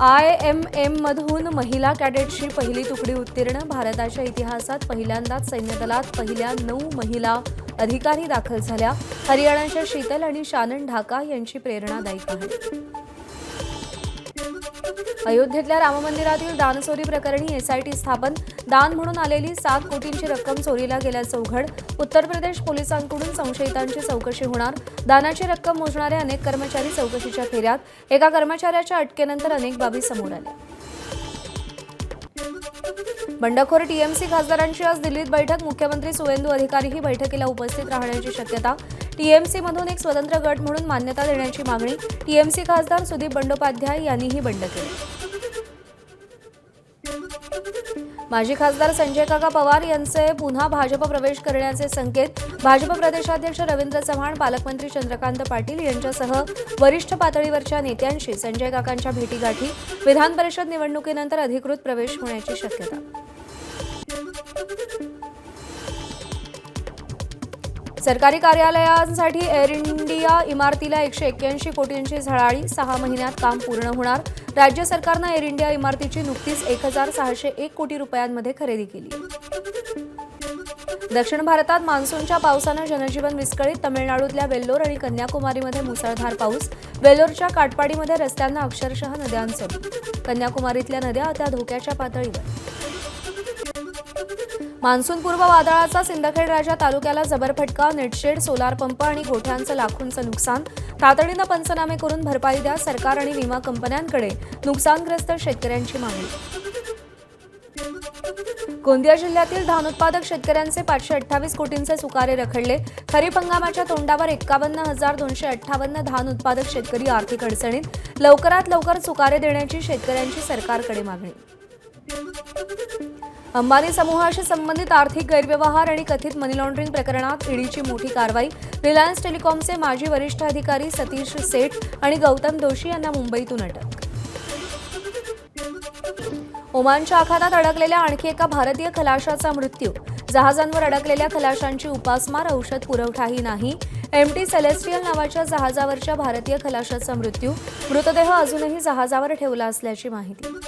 IMM मधून महिला कॅडेटची पहिली तुकडी उत्तीर्ण. भारताच्या इतिहासात पहिल्यांदाच सैन्यदलात पहिल्या 9 महिला अधिकारी दाखल झाल्या. हरियाणाच्या शीतल आणि शानन ढाका यांची प्रेरणादायी कहाणी. अयोध्येतल्या राममंदिरातील दानचोरी प्रकरणी SIT स्थापन. दान म्हणून आलेली 7 कोटींची रक्कम चोरीला गेल्याचं उघड. उत्तर प्रदेश पोलिसांकडून संशयितांची चौकशी होणार. दानाची रक्कम मोजणारे अनेक कर्मचारी चौकशीच्या फेऱ्यात. एका कर्मचाऱ्याच्या अटकेनंतर अनेक बाबी समोर आल्या. बंडखोर TMC खासदारांची आज दिल्लीत बैठक. मुख्यमंत्री सुवेंदू अधिकारीही बैठकीला उपस्थित राहण्याची शक्यता. TMC मधून एक स्वतंत्र गट म्हणून मान्यता देण्याची मागणी. TMC खासदार सुदीप बंडोपाध्याय यांनीही बंड केली. माजी खासदार संजय काका पवार यांचे पुन्हा भाजप प्रवेश करण्याचे संकेत. भाजप प्रदेशाध्यक्ष रवींद्र चव्हाण, पालकमंत्री चंद्रकांत पाटील यांच्यासह वरिष्ठ पातळीवरच्या नेत्यांशी संजय काकांच्या भेटीगाठी. विधान परिषद निवडणुकीनंतर अधिकृत प्रवेश होण्याची शक्यता. सरकारी कार्यालयांसाठी एअर इंडिया इमारतीला 181 कोटींची झळाळी. 6 महिन्यात काम पूर्ण होणार. राज्य सरकारनं एअर इंडिया इमारतीची नुकतीच 1601 कोटी रुपयांमध्ये खरेदी केली. दक्षिण भारतात मान्सूनच्या पावसानं जनजीवन विस्कळीत. तमिळनाडूतल्या वेल्लोर आणि कन्याकुमारीमध्ये मुसळधार पाऊस. वेल्लोरच्या काटपाडीमध्ये रस्त्यांना अक्षरशः नद्यांचं. कन्याकुमारीतल्या नद्या आता धोक्याच्या पातळीवर. मान्सूनपूर्व वादळाचा सिंदखेड राजा तालुक्याला जबर फटका. नेटशेड, सोलार पंप आणि गोठ्यांचं लाखोंचं नुकसान. तातडीनं पंचनामे करून भरपाई द्या. सरकार आणि विमा कंपन्यांकडे नुकसानग्रस्त शेतकऱ्यांची मागणी. गोंदिया जिल्ह्यातील धान उत्पादक शेतकऱ्यांचे 528 कोटींचे सुकारे रखडले. खरीप हंगामाच्या तोंडावर 51,258 धान उत्पादक शेतकरी आर्थिक अडचणीत. लवकरात लवकर सुकारे देण्याची शेतकऱ्यांची सरकारकडे मागणी. अंबानी समूहाशी संबंधित आर्थिक गैरव्यवहार आणि कथित मनी लॉन्ड्रिंग प्रकरणात ईडीची मोठी कारवाई. रिलायन्स टेलिकॉमचे माजी वरिष्ठ अधिकारी सतीश सेठ आणि गौतम दोशी यांना मुंबईतून अटक. ओमानच्या आखातात अडकलेल्या आणखी एका भारतीय खलाशाचा मृत्यू. जहाजांवर अडकलेल्या खलाशांची उपासमार. औषध पुरवठाही नाही. MT सेलेस्टियल नावाच्या जहाजावरच्या भारतीय खलाशाचा मृत्यू. मृतदेह अजूनही जहाजावर ठेवला असल्याची माहिती.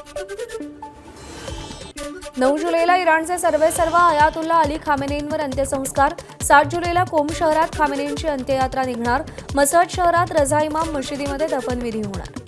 9 जुलैला इराणचे सर्वेसर्वा अयातुल्ला अली खामेनेईंवर अंत्यसंस्कार. 7 जुलैला कोम शहरात खामेनेईंची अंत्ययात्रा निघणार. मसहद शहरात रझा इमाम मशिदीमध्ये दफनविधी होणार.